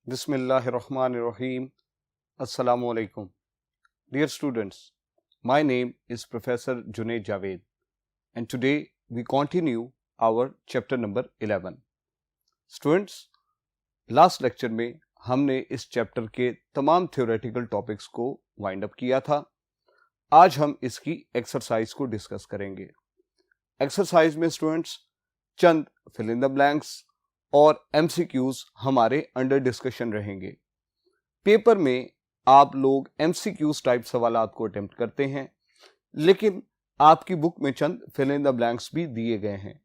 Bismillahirrahmanirrahim. Assalamu alaikum. Dear students, my name is Professor Junaid Javed and today we continue our chapter number 11. Students, last lecture में हमने इस chapter के तमाम theoretical topics को wind up किया था. आज हम इसकी एक्सरसाइज को डिस्कस करेंगे. एक्सरसाइज में स्टूडेंट्स चंद फिल इन द ब्लैंक्स और एमसीक्यूज हमारे अंडर डिस्कशन रहेंगे. पेपर में आप लोग एमसीक्यूज टाइप सवालात को अटेम्प्ट करते हैं, लेकिन आपकी बुक में चंद फिल इन द ब्लैंक्स भी दिए गए हैं.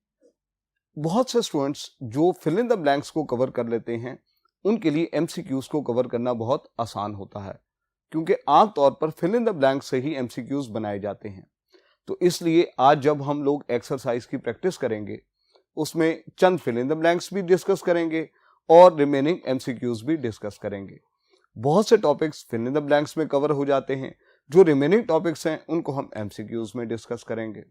बहुत से स्टूडेंट्स जो फिल इन द ब्लैंक्स को कवर कर लेते हैं उनके लिए एमसीक्यूज को कवर करना बहुत आसान होता है, क्योंकि आमतौर पर फिल इन द ब्लैंक से ही एमसीक्यूज बनाए जाते हैं. तो इसलिए आज जब हम लोग एक्सरसाइज की प्रैक्टिस करेंगे उसमें चंद फिल इन द ब्लैंक्स भी डिस्कस करेंगे और रिमेनिंग एमसीक्यूज भी डिस्कस करेंगे. बहुत से topics fill in the blanks में कवर हो जाते हैं, जो रिमेनिंग टॉपिक्स हैं उनको हम एमसीक्यूज में डिस्कस करेंगे.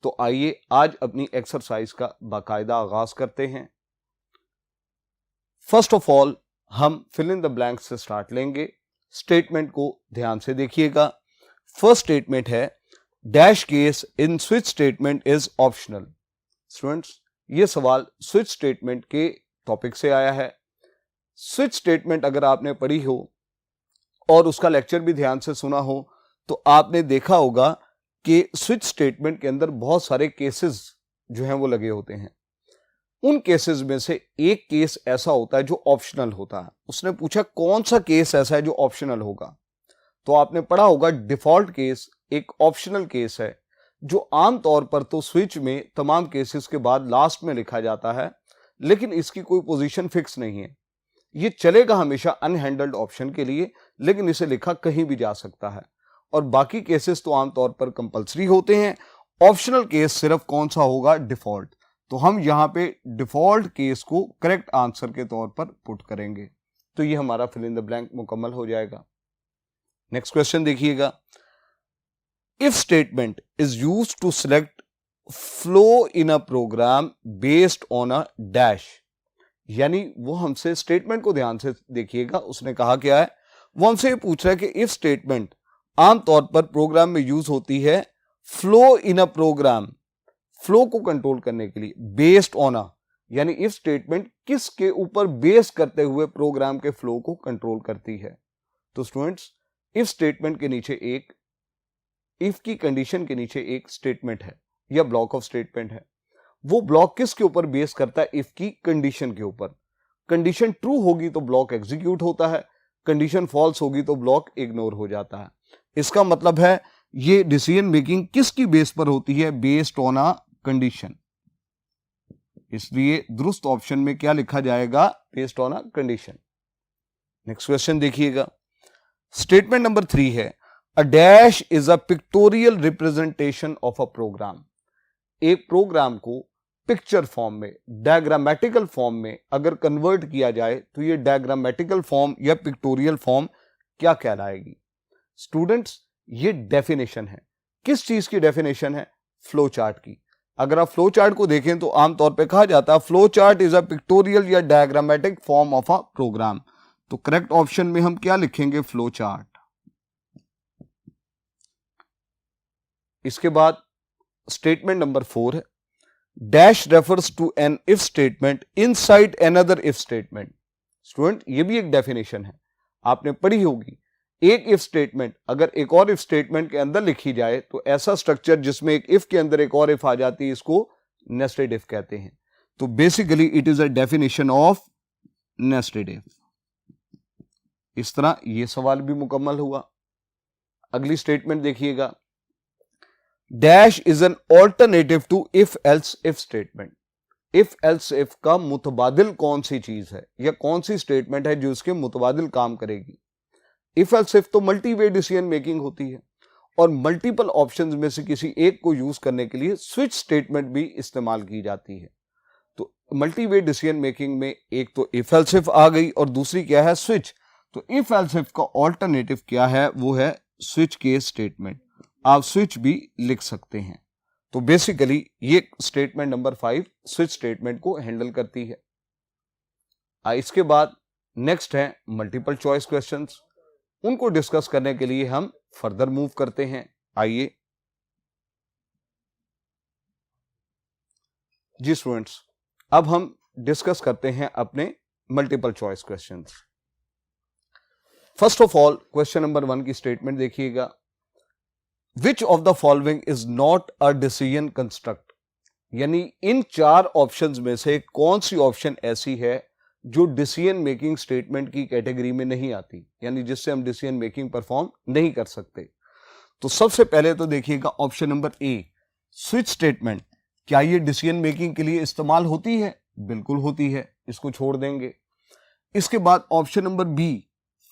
तो आइए आज अपनी एक्सरसाइज का बाकायदा आगाज करते हैं. फर्स्ट ऑफ ऑल हम फिल इन द ब्लैंक्स से स्टार्ट लेंगे. स्टेटमेंट को ध्यान से देखिएगा. फर्स्ट स्टेटमेंट है dash case in switch statement is optional. Students, ये सवाल स्विच स्टेटमेंट के टॉपिक से आया है. स्विच स्टेटमेंट अगर आपने पढ़ी हो और उसका लेक्चर भी ध्यान से सुना हो तो आपने देखा होगा कि स्विच स्टेटमेंट के अंदर बहुत सारे केसेस जो हैं वो लगे होते हैं. उन केसेस में से एक केस ऐसा होता है जो ऑप्शनल होता है. उसने पूछा कौन सा केस ऐसा है जो ऑप्शनल होगा, तो आपने पढ़ा होगा डिफॉल्ट केस एक ऑप्शनल केस है जो आमतौर पर तो स्विच में तमाम केसेस के बाद लास्ट में लिखा जाता है, लेकिन इसकी कोई पोजीशन फिक्स नहीं है. ये चलेगा हमेशा अनहैंडल्ड ऑप्शन के लिए, लेकिन इसे लिखा कहीं भी जा सकता है. और बाकी केसेस तो आमतौर पर कंपलसरी होते हैं. ऑप्शनल केस सिर्फ कौन सा होगा? डिफॉल्ट. तो हम यहां पे डिफॉल्ट केस को करेक्ट आंसर के तौर पर पुट करेंगे. तो ये हमारा फिल इन द ब्लैंक मुकम्मल हो जाएगा. नेक्स्ट क्वेश्चन देखिएगा. If statement is used to select flow in a program based on a dash, यानी वो हमसे स्टेटमेंट को ध्यान से देखिएगा. उसने कहा क्या है? वो हमसे ये पूछ रहा है कि इफ स्टेटमेंट आमतौर पर प्रोग्राम में यूज होती है flow in a program, flow को कंट्रोल करने के लिए, बेस्ड ऑन अ, यानी इफ स्टेटमेंट किसके ऊपर बेस करते हुए प्रोग्राम के फ्लो को कंट्रोल करती है. तो स्टूडेंट्स, इफ स्टेटमेंट के नीचे एक इफ की कंडीशन के नीचे एक स्टेटमेंट है या ब्लॉक ऑफ स्टेटमेंट है. वो ब्लॉक किसके ऊपर बेस करता है? इफ की कंडीशन के ऊपर. कंडीशन ट्रू होगी तो ब्लॉक एग्जीक्यूट होता है, कंडीशन फॉल्स होगी तो ब्लॉक इग्नोर हो जाता है. इसका मतलब है ये डिसीजन मेकिंग किसकी बेस पर होती है? Based on a condition. इसलिए दुरुस्त ऑप्शन में क्या लिखा जाएगा? Based on a condition. Next question देखिएगा. स्टेटमेंट नंबर 3 है A dash is a pictorial representation of a program. एक प्रोग्राम को पिक्चर फॉर्म में, डायग्रामेटिकल फॉर्म में अगर कन्वर्ट किया जाए तो ये डायग्रामेटिकल फॉर्म या पिक्टोरियल फॉर्म क्या कहलाएगी? स्टूडेंट्स, ये डेफिनेशन है. किस चीज की डेफिनेशन है? फ्लो चार्ट की. अगर आप फ्लो चार्ट को देखें तो आमतौर पे कहा जाता है flow chart is a pictorial या diagrammatic form of a program. तो करेक्ट ऑप्शन में हम क्या लिखेंगे? Flow chart. इसके बाद स्टेटमेंट नंबर 4 है dash refers to an if statement inside another if statement. Student, ये भी एक डेफिनेशन है, आपने पढ़ी होगी. एक इफ स्टेटमेंट अगर एक और इफ स्टेटमेंट के अंदर लिखी जाए तो ऐसा स्ट्रक्चर जिसमें एक इफ के अंदर एक और इफ आ जाती है, इसको नेस्टेड इफ कहते हैं. तो basically it is a definition of nested if. इस तरह यह सवाल भी मुकम्मल हुआ. अगली स्टेटमेंट देखिएगा. Dash is an alternative to if else if statement. If else if का मुतबादिल कौन सी चीज है या कौन सी स्टेटमेंट है जो उसके मुतबादिल काम करेगी? इफ एल्स इफ तो मल्टी वे डिसीजन मेकिंग होती है और मल्टीपल ऑप्शंस में से किसी एक को यूज करने के लिए स्विच स्टेटमेंट भी इस्तेमाल की जाती है. तो मल्टी वे डिसीजन मेकिंग में एक तो इफ एल्स इफ आ गई और दूसरी क्या है? स्विच. तो इफ एल्स इफ का ऑल्टरनेटिव क्या है? वो है स्विच केस स्टेटमेंट. आप स्विच भी लिख सकते हैं. तो बेसिकली ये स्टेटमेंट नंबर 5 स्विच स्टेटमेंट को हैंडल करती है. इसके बाद नेक्स्ट है मल्टीपल चॉइस क्वेश्चंस, उनको डिस्कस करने के लिए हम फर्दर मूव करते हैं। आइए जी स्टूडेंट्स, अब हम डिस्कस करते हैं अपने multiple choice questions. First of all question number 1 की स्टेटमेंट देखिएगा, विच of the following is not a decision construct, यानी इन 4 ऑप्शंस में से कौन सी ऑप्शन ऐसी है जो डिसीजन मेकिंग स्टेटमेंट की कैटेगरी में नहीं आती, यानी जिससे हम डिसीजन मेकिंग परफॉर्म नहीं कर सकते। तो सबसे पहले तो देखिएगा option number A, switch statement. क्या ये डिसीजन मेकिंग के लिए इस्तेमाल होती है? बिल्कुल होती है, इसको छोड़ देंगे। इसके बाद option number B,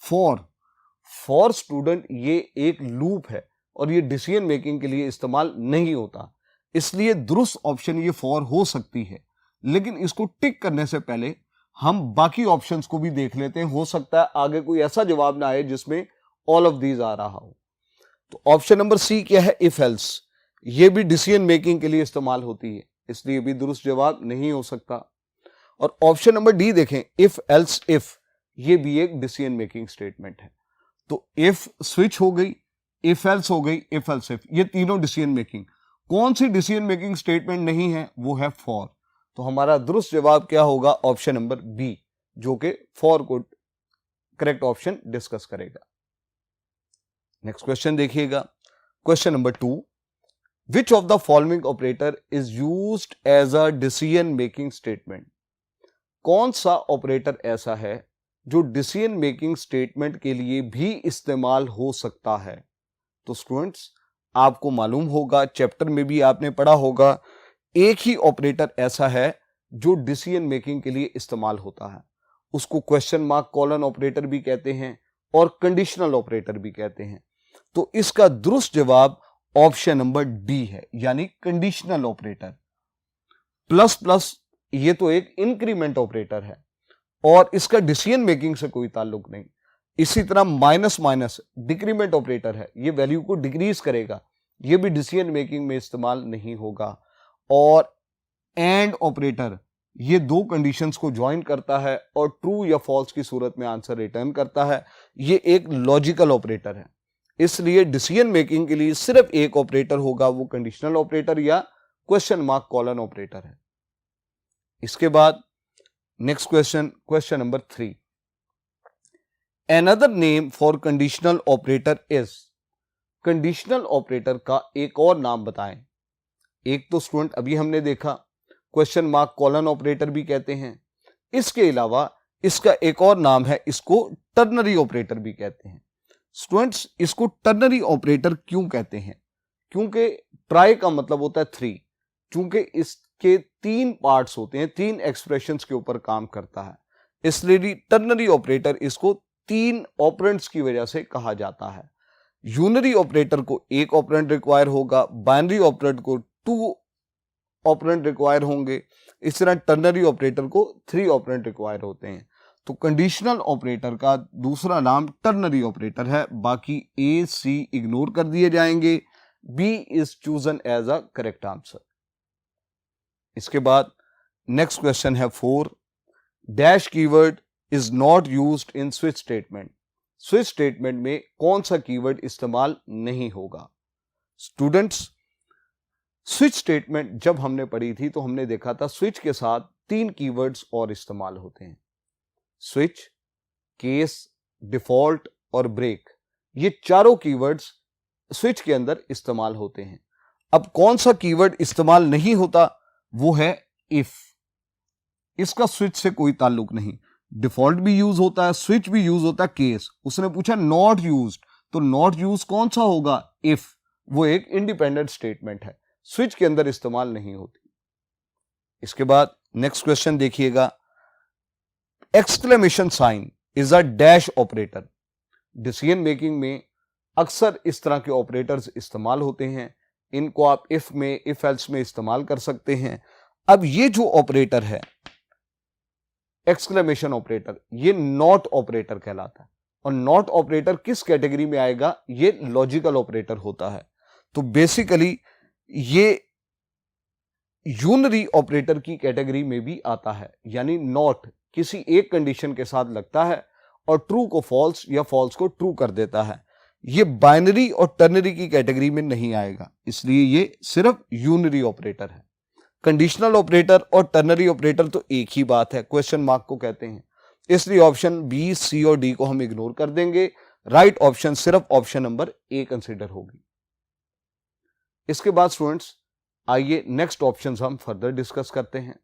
for student, ये एक लूप है और ये डिसीजन मेकिंग के लिए इस्तेमाल नहीं होता, इसलिए दुरुस्त ऑप्शन ये फॉर हो सकती है। लेकिन इसको टिक करने से पहले हम बाकी ऑप्शंस को भी देख लेते हैं, हो सकता है आगे कोई ऐसा जवाब ना आए जिसमें ऑल ऑफ दीज आ रहा हो। तो ऑप्शन नंबर सी क्या है, इफ एल्स, ये भी डिसीजन मेकिंग के लिए इस्तेमाल होती है, इसलिए भी दुरुस्त जवाब नहीं हो सकता। और ऑप्शन नंबर डी देखें, इफ एल्स इफ, ये भी एक डिसीजन मेकिंग स्टेटमेंट है। तो इफ स्विच हो गई, इफ एल्स हो गई, इफ एल्स इफ, ये तीनों डिसीजन मेकिंग। कौन सी डिसीजन मेकिंग स्टेटमेंट नहीं है? वो है फॉर। तो हमारा दुरुस्त जवाब क्या होगा? ऑप्शन नंबर बी, जो कि फॉर को करेक्ट ऑप्शन डिस्कस करेगा। नेक्स्ट क्वेश्चन देखिएगा, question number 2, which of the following operator is used as a decision making statement, कौन सा ऑपरेटर ऐसा है जो डिसीजन मेकिंग स्टेटमेंट के लिए भी इस्तेमाल हो सकता है? तो स्टूडेंट्स, आपको मालूम होगा, चैप्टर में भी आपने पढ़ा होगा, एक ही ऑपरेटर ऐसा है जो डिसीजन मेकिंग के लिए इस्तेमाल होता है। उसको क्वेश्चन मार्क कॉलन ऑपरेटर भी कहते हैं और कंडीशनल ऑपरेटर भी कहते हैं। तो इसका दुरुस्त जवाब ऑप्शन नंबर डी है, यानी कंडीशनल ऑपरेटर। प्लस प्लस, ये तो एक इंक्रीमेंट ऑपरेटर है और इसका डिसीजन मेकिंग से कोई ताल्लुक नहीं। इसी तरह माइनस माइनस डिक्रीमेंट ऑपरेटर है, ये वैल्यू को डिक्रीज करेगा, ये भी डिसीजन मेकिंग में इस्तेमाल नहीं होगा। और एंड ऑपरेटर, ये दो कंडीशंस को ज्वाइन करता है और ट्रू या फॉल्स की सूरत में आंसर रिटर्न करता है, ये एक लॉजिकल ऑपरेटर है। इसलिए डिसीजन मेकिंग के लिए सिर्फ एक ऑपरेटर होगा, वो कंडीशनल ऑपरेटर या क्वेश्चन मार्क कॉलन ऑपरेटर है। इसके बाद next question, question number 3, another name for conditional operator is, conditional operator का एक और नाम बताएं। एक तो स्टूडेंट अभी हमने देखा, क्वेश्चन मार्क कॉलन ऑपरेटर भी कहते हैं। इसके अलावा इसका एक और नाम है, इसको टर्नरी ऑपरेटर भी कहते हैं। स्टूडेंट्स, इसको टर्नरी ऑपरेटर क्यों कहते हैं? क्योंकि ट्राई का मतलब होता है 3, क्योंकि इसके 3 पार्ट्स होते हैं, 3 एक्सप्रेशंस के ऊपर काम करता है, इसलिए टर्नरी ऑपरेटर इसको 3 ऑपरेंड्स की वजह से कहा जाता है। यूनरी ऑपरेटर को 1 ऑपरेंड रिक्वायर होगा, बाइनरी ऑपरेटर को 2 ऑपरेंड रिक्वायर होंगे, इस तरह टर्नरी ऑपरेटर को 3 ऑपरेंड रिक्वायर होते हैं। तो कंडीशनल ऑपरेटर का दूसरा नाम टर्नरी ऑपरेटर है। बाकी ए सी इग्नोर कर दिए जाएंगे, B is chosen as a correct answer. इसके बाद नेक्स्ट क्वेश्चन है 4, dash keyword is not used in switch statement, switch statement में कौन सा कीवर्ड इस्तेमाल नहीं होगा? स्टूडेंट्स, स्विच स्टेटमेंट जब हमने पढ़ी थी तो हमने देखा था स्विच के साथ 3 कीवर्ड्स और इस्तेमाल होते हैं, स्विच, केस, डिफॉल्ट और ब्रेक। ये चारों कीवर्ड्स स्विच के अंदर इस्तेमाल होते हैं। अब कौन सा कीवर्ड इस्तेमाल नहीं होता? वो है इफ। इसका स्विच से कोई ताल्लुक नहीं। डिफॉल्ट भी यूज होता है, स्विच भी यूज होता है, केस। उसने पूछा नॉट यूज्ड, तो नॉट यूज कौन सा होगा? इफ। वो एक इंडिपेंडेंट स्टेटमेंट है, स्विच के अंदर इस्तेमाल नहीं होती। इसके बाद नेक्स्ट क्वेश्चन देखिएगा, exclamation sign is a dash operator. Decision making में अक्सर इस तरह के ऑपरेटर्स इस्तेमाल होते हैं, इनको आप इफ में, इफ एल्स में इस्तेमाल कर सकते हैं। अब ये जो ऑपरेटर है एक्सक्लेमेशन ऑपरेटर, ये नॉट ऑपरेटर कहलाता है। और नॉट ऑपरेटर किस कैटेगरी में आएगा? ये लॉजिकल ऑपरेटर होता है। तो बेसिकली ये यूनरी ऑपरेटर की कैटेगरी में भी आता है, यानी नॉट किसी एक कंडीशन के साथ लगता है और ट्रू को फॉल्स या फॉल्स को ट्रू कर देता है। ये बाइनरी और टर्नरी की कैटेगरी में नहीं आएगा, इसलिए ये सिर्फ यूनरी ऑपरेटर है। कंडीशनल ऑपरेटर और टर्नरी ऑपरेटर तो एक ही बात है, क्वेश्चन मार्क को कहते हैं, इसलिए ऑप्शन बी, सी और डी को हम इग्नोर कर देंगे। राइट ऑप्शन सिर्फ ऑप्शन नंबर ए कंसीडर होगी। इसके बाद स्टूडेंट्स आइए नेक्स्ट ऑप्शंस हम फर्दर डिस्कस करते हैं।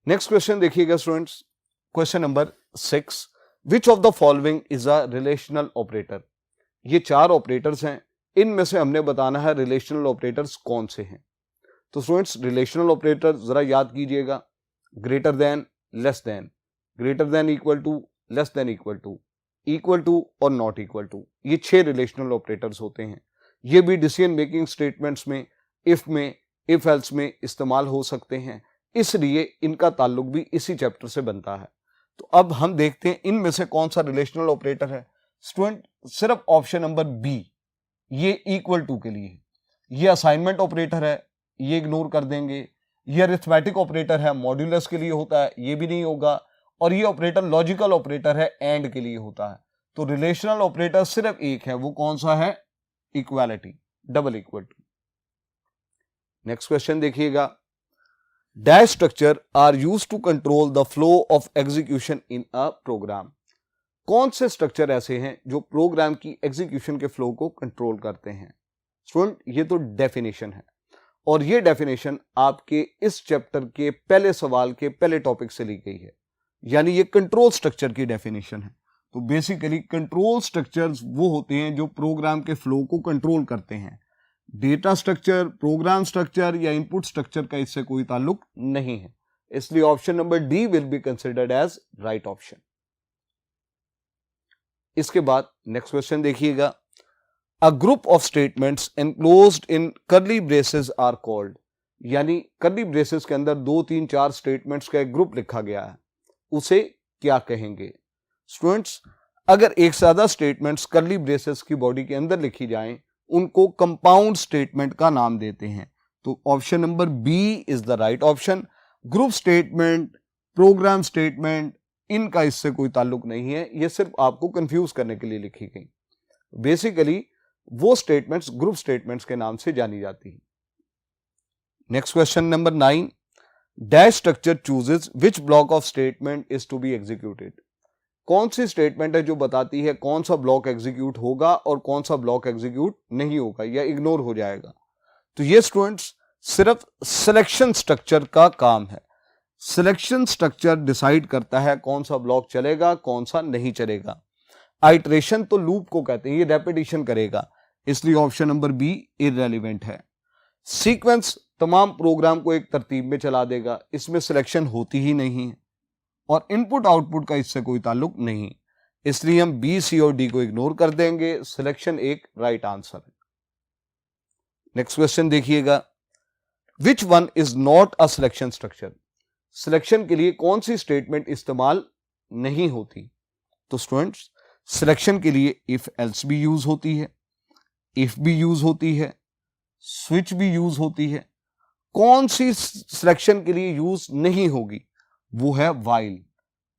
नेक्स्ट क्वेश्चन देखिएगा students, question number 6, which of the following is a relational operator. ये 4 ऑपरेटर्स हैं, इनमें से हमने बताना है रिलेशनल ऑपरेटर्स कौन से हैं। तो स्टूडेंट्स रिलेशनल ऑपरेटर जरा याद कीजिएगा, greater than, less than, greater than equal to, less than equal to और नॉट इक्वल टू, ये 6 रिलेशनल ऑपरेटर्स होते हैं। ये भी डिसीजन मेकिंग स्टेटमेंट्स में, इफ एल्स में इस्तेमाल हो सकते हैं, इसलिए इनका ताल्लुक भी इसी चैप्टर से बनता है। तो अब हम देखते हैं इनमें से कौन सा रिलेशनल ऑपरेटर है। स्टूडेंट सिर्फ ऑप्शन नंबर बी, ये इक्वल टू के लिए है। ये असाइनमेंट ऑपरेटर है, ये इग्नोर कर देंगे। ये अरिथमेटिक ऑपरेटर है, मॉड्यूलस के लिए होता है, ये भी नहीं होगा। और ये ऑपरेटर लॉजिकल ऑपरेटर है, एंड के लिए होता है। तो रिलेशनल ऑपरेटर सिर्फ एक है, वो कौन सा है, equality, double equal to. Next question देखिएगा, dash structure are used to control the flow of execution in a program. कौन से स्ट्रक्चर ऐसे हैं जो प्रोग्राम की एग्जीक्यूशन के फ्लो को कंट्रोल करते हैं। स्टूडेंट ये तो डेफिनेशन है, और ये डेफिनेशन आपके इस चैप्टर के पहले सवाल के पहले टॉपिक से ली गई है, यानी ये कंट्रोल स्ट्रक्चर की डेफिनेशन है। तो बेसिकली कंट्रोल स्ट्रक्चर्स वो होते हैं जो प्रोग्राम के फ्लो को कंट्रोल करते हैं। डेटा स्ट्रक्चर, प्रोग्राम स्ट्रक्चर या इनपुट स्ट्रक्चर का इससे कोई ताल्लुक नहीं है, इसलिए option number D will be considered as right option. इसके बाद नेक्स्ट क्वेश्चन देखिएगा, a group of statements enclosed in curly braces are called. यानी कर्ली ब्रेसेस के अंदर 2, 3, 4 स्टेटमेंट्स का एक ग्रुप लिखा गया है, उसे क्या कहेंगे। स्टूडेंट्स अगर एक से ज्यादा स्टेटमेंट्स कर्ली ब्रेसेस की बॉडी के अंदर लिखी जाएं, उनको कंपाउंड स्टेटमेंट का नाम देते हैं। तो option number B is the right option. Group statement, program statement, इनका इससे कोई ताल्लुक नहीं है, ये सिर्फ आपको कंफ्यूज करने के लिए लिखी गई। बेसिकली वो स्टेटमेंट्स ग्रुप स्टेटमेंट्स के नाम से जानी जाती है। Next question number 9, dash structure chooses which block of statement is to be executed. कौन सी स्टेटमेंट है जो बताती है कौन सा ब्लॉक एग्जीक्यूट होगा और कौन सा ब्लॉक एग्जीक्यूट नहीं होगा या इग्नोर हो जाएगा। तो ये स्टूडेंट्स सिर्फ सिलेक्शन स्ट्रक्चर का काम है। सिलेक्शन स्ट्रक्चर डिसाइड करता है कौन सा ब्लॉक चलेगा, कौन सा नहीं चलेगा। आइटरेशन तो लूप को कहते हैं, ये रेपिटेशन करेगा, इसलिए ऑप्शन नंबर बी इररेलेवेंट है। सीक्वेंस तमाम प्रोग्राम को एक तरतीब में चला देगा, इसमें सिलेक्शन होती ही नहीं है, और इनपुट आउटपुट का इससे कोई ताल्लुक नहीं, इसलिए हम बी, सी और डी को इग्नोर कर देंगे। सिलेक्शन एक राइट आंसर है। नेक्स्ट क्वेश्चन देखिएगा, which one is not a selection structure. Selection के लिए कौन सी स्टेटमेंट इस्तेमाल नहीं होती। तो स्टूडेंट्स सिलेक्शन के लिए इफ एल्स भी यूज होती है, इफ भी यूज होती है, स्विच भी यूज होती है। कौन सी सिलेक्शन के लिए यूज नहीं होगी, वो है वाइल।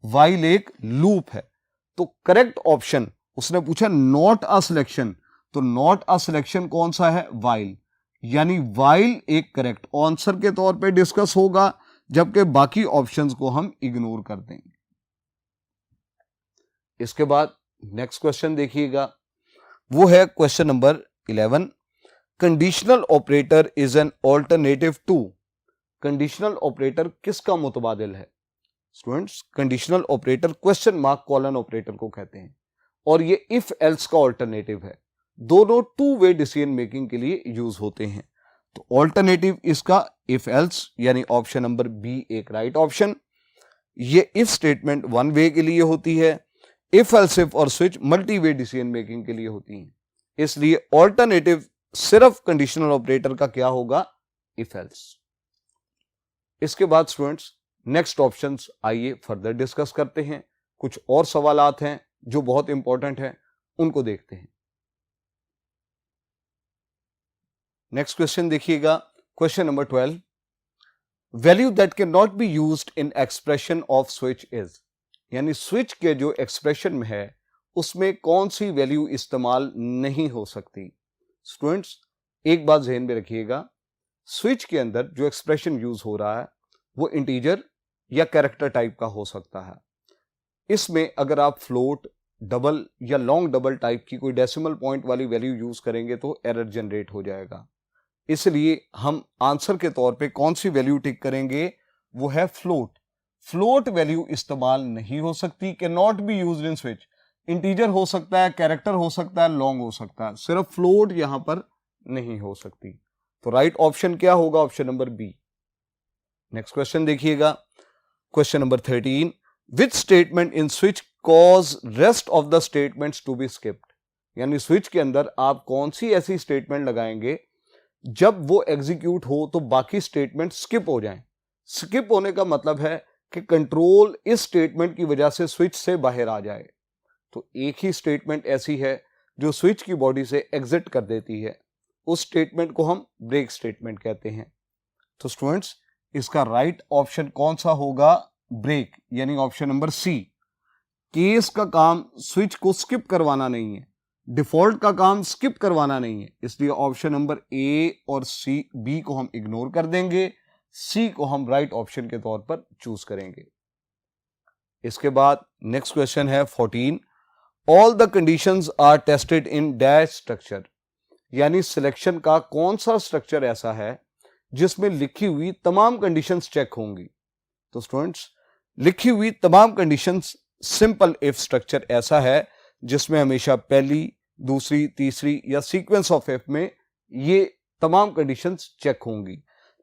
वाइल एक लूप है। तो करेक्ट ऑप्शन, उसने पूछा नॉट अ सिलेक्शन, तो नॉट अ सिलेक्शन कौन सा है, वाइल। यानी वाइल एक करेक्ट आंसर के तौर पे डिस्कस होगा, जबकि बाकी ऑप्शंस को हम इग्नोर कर देंगे। इसके बाद नेक्स्ट क्वेश्चन देखिएगा, वो है question number 11, conditional operator is an alternative to. Conditional operator किसका मुतबादिल है। Students conditional operator question mark colon operator को कहते हैं, और ये इफ एल्स का ऑल्टरनेटिव है। दोनों टू वे डिसीजन मेकिंग के लिए यूज होते हैं। तो ऑल्टरनेटिव इसका इफ एल्स, यानी ऑप्शन नंबर बी एक राइट ऑप्शन। ये इफ स्टेटमेंट वन वे के लिए होती है, इफ एल्स इफ और स्विच मल्टी वे डिसीजन मेकिंग के लिए होती हैं, इसलिए ऑल्टरनेटिव सिर्फ कंडीशनल ऑपरेटर का क्या होगा, इफ एल्स। इसके बाद स्टूडेंट्स नेक्स्ट ऑप्शंस आइए फर्दर डिस्कस करते हैं। कुछ और सवालात हैं जो बहुत इंपॉर्टेंट हैं, उनको देखते हैं। नेक्स्ट क्वेश्चन देखिएगा, question number 12, value that can not be used in expression off switch is, यानी स्विच के जो एक्सप्रेशन में है उसमें कौन सी वैल्यू इस्तेमाल नहीं हो सकती। स्टूडेंट्स एक बात ध्यान में रखिएगा, स्विच के अंदर जो एक्सप्रेशन यूज हो रहा है वो इंटीजर या कैरेक्टर टाइप का हो सकता है। इसमें अगर आप फ्लोट, डबल या लॉन्ग डबल टाइप की कोई डेसिमल पॉइंट वाली वैल्यू यूज करेंगे तो एरर जनरेट हो जाएगा। इसलिए हम आंसर के तौर पे कौन सी वैल्यू टिक करेंगे, वो है फ्लोट। फ्लोट वैल्यू इस्तेमाल नहीं हो सकती, can not be used in switch. Integer हो सकता है, कैरेक्टर हो सकता है, लॉन्ग हो सकता है, सिर्फ फ्लोट यहां पर नहीं हो सकती। तो राइट ऑप्शन क्या होगा, option number B. Next question देखिएगा, question number 13, which statement in switch cause rest of the statements to be skipped, यानी स्विच के अंदर आप कौन सी ऐसी स्टेटमेंट लगाएंगे जब वो एग्जीक्यूट हो तो बाकी स्टेटमेंट स्किप हो जाएं। स्किप होने का मतलब है कि कंट्रोल इस स्टेटमेंट की वजह से स्विच से बाहर आ जाए। तो एक ही स्टेटमेंट ऐसी है जो स्विच की बॉडी से एग्जिट कर देती है, उस स्टेटमेंट को हम ब्रेक स्टेटमेंट कहते हैं। तो स्टूडेंट्स इसका राइट ऑप्शन कौन सा होगा, ब्रेक, यानी ऑप्शन नंबर सी। केस का काम स्विच को स्किप करवाना नहीं है, डिफॉल्ट का काम स्किप करवाना नहीं है, इसलिए ऑप्शन नंबर ए और सी, बी को हम इग्नोर कर देंगे, सी को हम राइट ऑप्शन के तौर पर चूज करेंगे। इसके बाद नेक्स्ट क्वेश्चन है 14, all the conditions are tested in dash structure, यानी सिलेक्शन का कौन सा स्ट्रक्चर ऐसा है जिसमें लिखी हुई तमाम कंडीशंस चेक होंगी। तो स्टूडेंट्स लिखी हुई तमाम कंडीशंस सिंपल इफ स्ट्रक्चर ऐसा है जिसमें हमेशा पहली, दूसरी, तीसरी या सीक्वेंस ऑफ इफ में ये तमाम कंडीशंस चेक होंगी।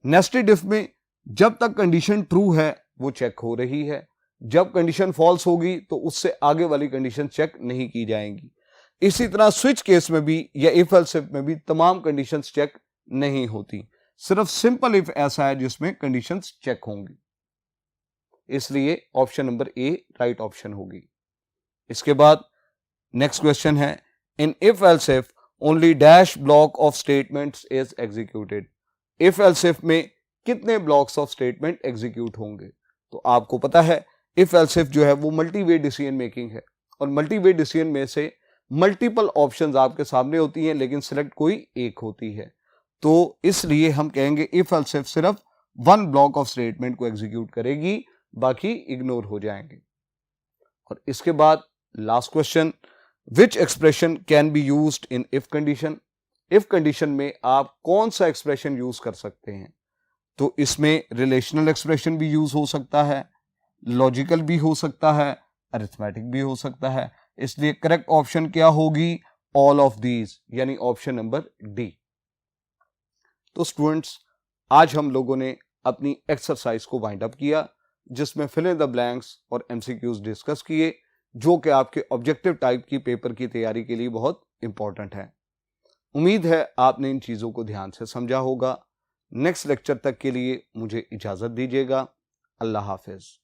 नेस्टेड इफ में जब तक कंडीशन ट्रू है वो चेक हो रही है, जब कंडीशन फॉल्स होगी तो उससे आगे वाली कंडीशन चेक नहीं की जाएंगी। इसी तरह स्विच केस में भी या इफ एल्स इफ में भी तमाम कंडीशंस चेक नहीं होती, सिर्फ सिंपल इफ ऐसा है जिसमें कंडीशंस चेक होंगी, इसलिए option number A right option होगी। इसके बाद नेक्स्ट क्वेश्चन है, in if else if only dash block of statements is executed, if else if में कितने ब्लॉक्स ऑफ स्टेटमेंट एग्जीक्यूट होंगे। तो आपको पता है इफ एल्स इफ जो है वो मल्टी वे डिसीजन मेकिंग है, और मल्टी वे डिसीजन में से मल्टीपल ऑप्शंस आपके सामने होती हैं लेकिन सिलेक्ट कोई एक होती है। तो इसलिए हम कहेंगे इफ एल्स इफ सिर्फ वन ब्लॉक ऑफ स्टेटमेंट को एग्जीक्यूट करेगी, बाकी इग्नोर हो जाएंगे। और इसके बाद last question, which expression can be used in if condition, if condition में आप कौन सा एक्सप्रेशन यूज कर सकते हैं। तो इसमें रिलेशनल एक्सप्रेशन भी यूज हो सकता है, लॉजिकल भी हो सकता है, अरिथमेटिक भी हो सकता है, इसलिए करेक्ट ऑप्शन क्या होगी, ऑल ऑफ दीज, यानी ऑप्शन नंबर डी। तो स्टूडेंट्स आज हम लोगों ने अपनी एक्सरसाइज को वाइंड अप किया जिसमें फिल इन द ब्लैंक्स और एमसीक्यूज डिस्कस किए, जो कि आपके ऑब्जेक्टिव टाइप की पेपर की तैयारी के लिए बहुत इंपॉर्टेंट है। उम्मीद है आपने इन चीजों को ध्यान से समझा होगा। नेक्स्ट लेक्चर तक के लिए मुझे इजाजत दीजिएगा। अल्लाह हाफिज।